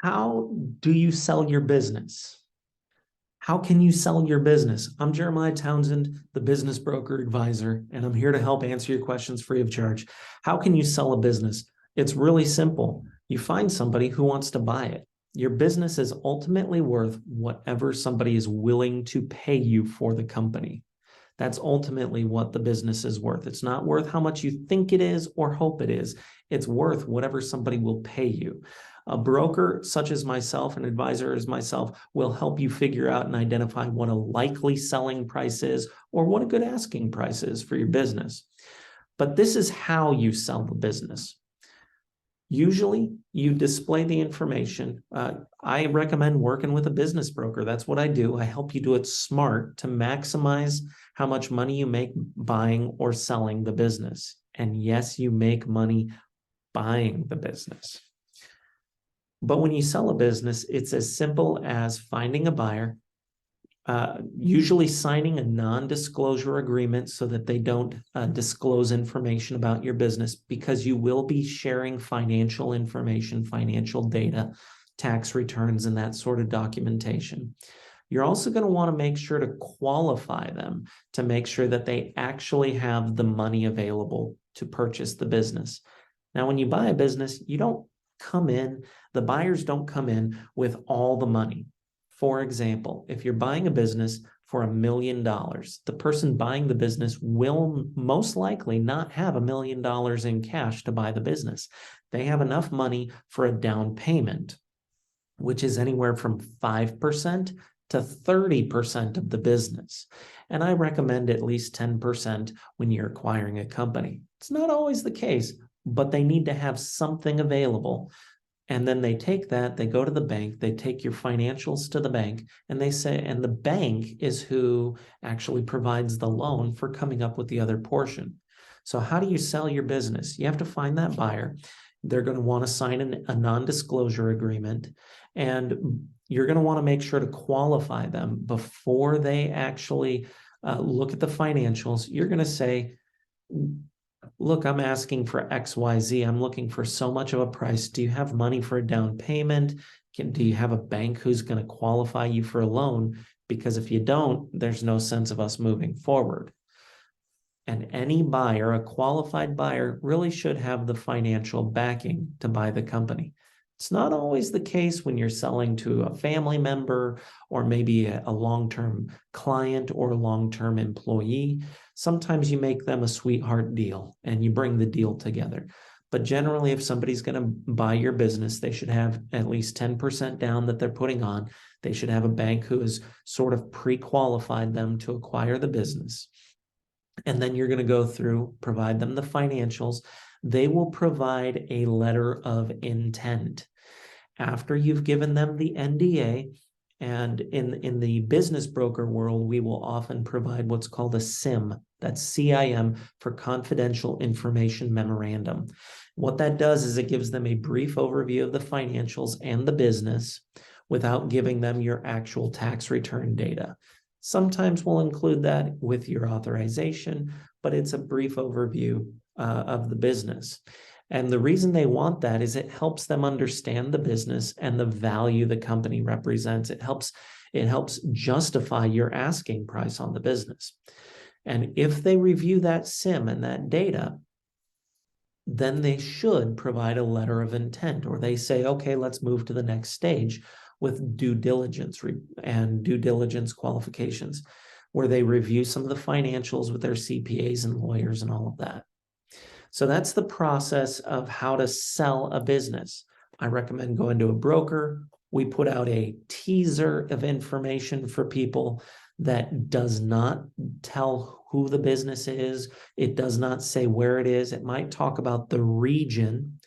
How do you sell your business? How can you sell your business? I'm Jeremiah Townsend, the business broker advisor, and I'm here to help answer your questions free of charge. How can you sell a business? It's really simple. You find somebody who wants to buy it. Your business is ultimately worth whatever somebody is willing to pay you for the company. That's ultimately what the business is worth. It's not worth how much you think it is or hope it is. It's worth whatever somebody will pay you. A broker such as myself, an advisor as myself, will help you figure out and identify what a likely selling price is or what a good asking price is for your business. But this is how you sell the business. Usually, you display the information. I recommend working with a business broker. That's what I do. I help you do it smart to maximize how much money you make buying or selling the business. And yes, you make money buying the business. But when you sell a business, it's as simple as finding a buyer, usually signing a non-disclosure agreement so that they don't disclose information about your business, because you will be sharing financial information, financial data, tax returns, and that sort of documentation. You're also going to want to make sure to qualify them to make sure that they actually have the money available to purchase the business. Now, when you buy a business, you don't come in, the buyers don't come in with all the money. For example, if you're buying a business for $1 million, the person buying the business will most likely not have $1 million in cash to buy the business. They have enough money for a down payment, which is anywhere from 5% to 30% of the business. And I recommend at least 10% when you're acquiring a company. It's not always the case, but they need to have something available. And then they take that, they go to the bank, they take your financials to the bank, and they say, and the bank is who actually provides the loan for coming up with the other portion. So how do you sell your business? You have to find that buyer. They're going to want to sign a non-disclosure agreement, and you're going to want to make sure to qualify them before they actually look at the financials. You're going to say, look, I'm asking for XYZ. I'm looking for so much of a price. Do you have money for a down payment? Do you have a bank who's going to qualify you for a loan? Because if you don't, there's no sense of us moving forward. And any buyer, a qualified buyer, really should have the financial backing to buy the company. It's not always the case when you're selling to a family member or maybe a long-term client or a long-term employee. Sometimes you make them a sweetheart deal and you bring the deal together. But generally, if somebody's going to buy your business, they should have at least 10% down that they're putting on. They should have a bank who has sort of pre-qualified them to acquire the business. And then you're going to go through, provide them the financials. They will provide a letter of intent. After you've given them the NDA, and in the business broker world, we will often provide what's called a CIM, that's CIM, for confidential information memorandum. What that does is it gives them a brief overview of the financials and the business without giving them your actual tax return data. Sometimes we'll include that with your authorization, but it's a brief overview of the business. And the reason they want that is it helps them understand the business and the value the company represents. It helps justify your asking price on the business. And if they review that CIM and that data, then they should provide a letter of intent, or they say, okay, let's move to the next stage with due diligence and due diligence qualifications, where they review some of the financials with their CPAs and lawyers and all of that. So that's the process of how to sell a business. I recommend going to a broker. We put out a teaser of information for people that does not tell who the business is. It does not say where it is. It might talk about the region.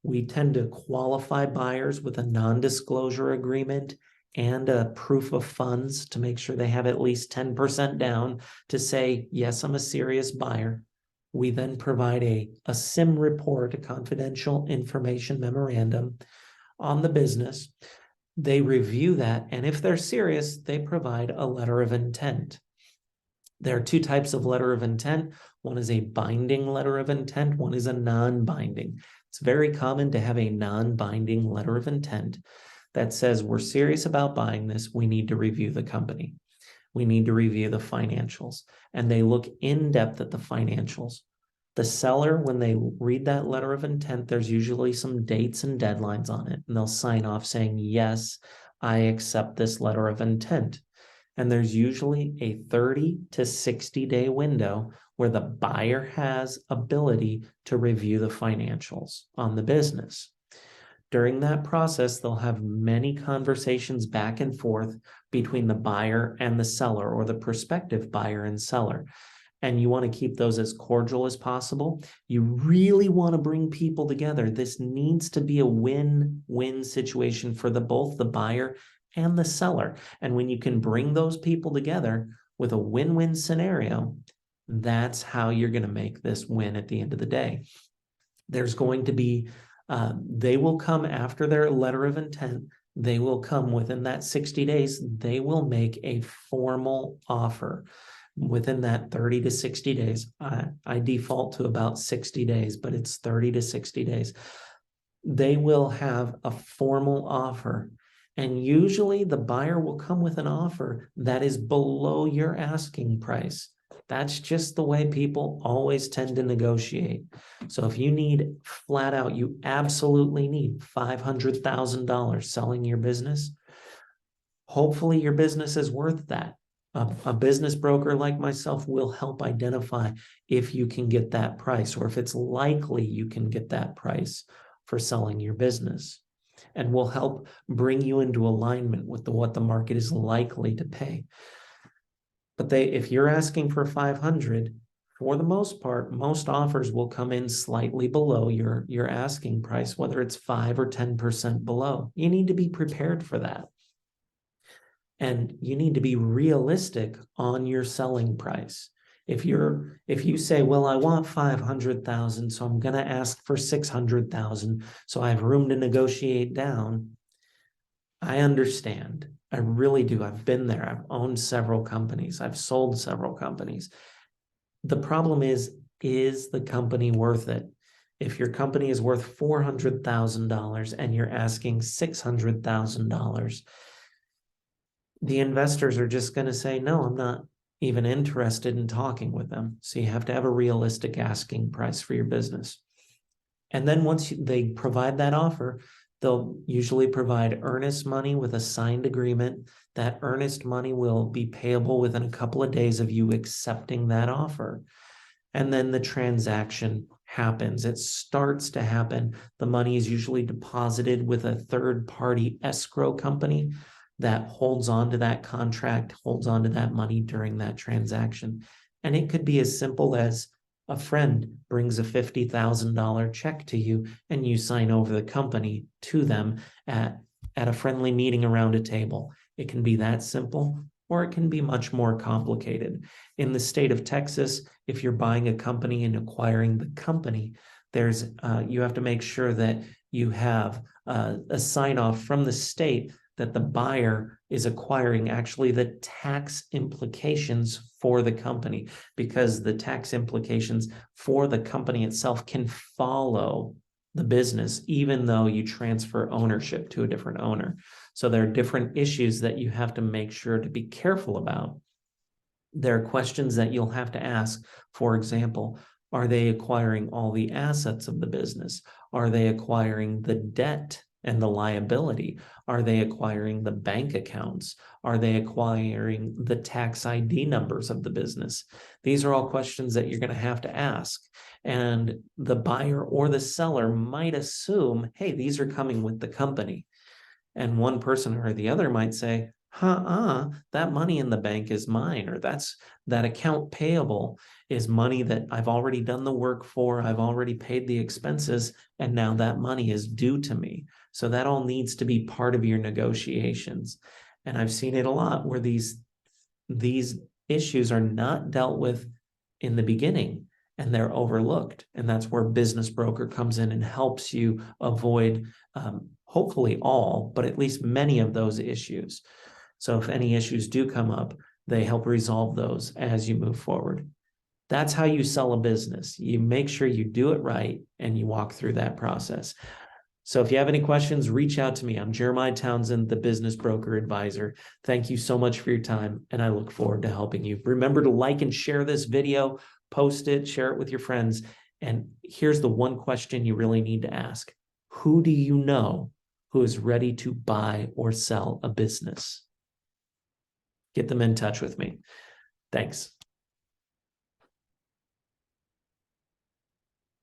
We tend to qualify buyers with a non-disclosure agreement and a proof of funds to make sure they have at least 10% down to say, yes, I'm a serious buyer. We then provide a CIM report, a confidential information memorandum on the business. They review that, and if they're serious, they provide a letter of intent. There are two types of letter of intent. One is a binding letter of intent. One is a non-binding. It's very common to have a non-binding letter of intent. that says we're serious about buying this. We need to review the company. We need to review the financials. And they look in depth at the financials. The seller, when they read that letter of intent, there's usually some dates and deadlines on it, and they'll sign off saying, yes, I accept this letter of intent. And there's usually a 30 to 60 day window where the buyer has ability to review the financials on the business. During that process, they'll have many conversations back and forth between the buyer and the seller, or the prospective buyer and seller. And you want to keep those as cordial as possible. You really want to bring people together. This needs to be a win-win situation for both the buyer and the seller. And when you can bring those people together with a win-win scenario, that's how you're going to make this win at the end of the day. There's going to be, they will come after their letter of intent. They will come within that 60 days. They will make a formal offer. Within that 30 to 60 days, I default to about 60 days, but it's 30 to 60 days. They will have a formal offer. And usually the buyer will come with an offer that is below your asking price. That's just the way people always tend to negotiate. So if you need flat out, you absolutely need $500,000 selling your business, hopefully your business is worth that. A business broker like myself will help identify if you can get that price, or if it's likely you can get that price for selling your business. And we'll help bring you into alignment with what the market is likely to pay. But if you're asking for 500, for the most part, most offers will come in slightly below your asking price, whether it's 5 or 10% below. You need to be prepared for that. And you need to be realistic on your selling price. If you say, well, I want 500,000, so I'm going to ask for 600,000, so I have room to negotiate down. I understand. I really do. I've been there. I've owned several companies. I've sold several companies. The problem is the company worth it? If your company is worth $400,000 and you're asking $600,000, the investors are just going to say, no, I'm not even interested in talking with them. So you have to have a realistic asking price for your business. And then once they provide that offer, they'll usually provide earnest money with a signed agreement. That earnest money will be payable within a couple of days of you accepting that offer. And then the transaction happens. It starts to happen. The money is usually deposited with a third-party escrow company that holds on to that contract, holds on to that money during that transaction. And it could be as simple as a friend brings a $50,000 check to you and you sign over the company to them at a friendly meeting around a table. It can be that simple, or it can be much more complicated. In the state of Texas, if you're buying a company and acquiring the company, you have to make sure that you have a sign off from the state that the buyer is acquiring actually the tax implications for the company, because the tax implications for the company itself can follow the business, even though you transfer ownership to a different owner. So there are different issues that you have to make sure to be careful about. There are questions that you'll have to ask. For example, are they acquiring all the assets of the business? Are they acquiring the debt and the liability? Are they acquiring the bank accounts? Are they acquiring the tax ID numbers of the business? These are all questions that you're going to have to ask. And the buyer or the seller might assume, hey, these are coming with the company. And one person or the other might say, that money in the bank is mine, or that account payable is money that I've already done the work for, I've already paid the expenses, and now that money is due to me. So that all needs to be part of your negotiations. And I've seen it a lot where these issues are not dealt with in the beginning and they're overlooked. And that's where Business Broker comes in and helps you avoid hopefully all, but at least many of those issues. So if any issues do come up, they help resolve those as you move forward. That's how you sell a business. You make sure you do it right and you walk through that process. So if you have any questions, reach out to me. I'm Jeremiah Townsend, the business broker advisor. Thank you so much for your time, and I look forward to helping you. Remember to like and share this video, post it, share it with your friends. And here's the one question you really need to ask. Who do you know who is ready to buy or sell a business? Get them in touch with me. Thanks.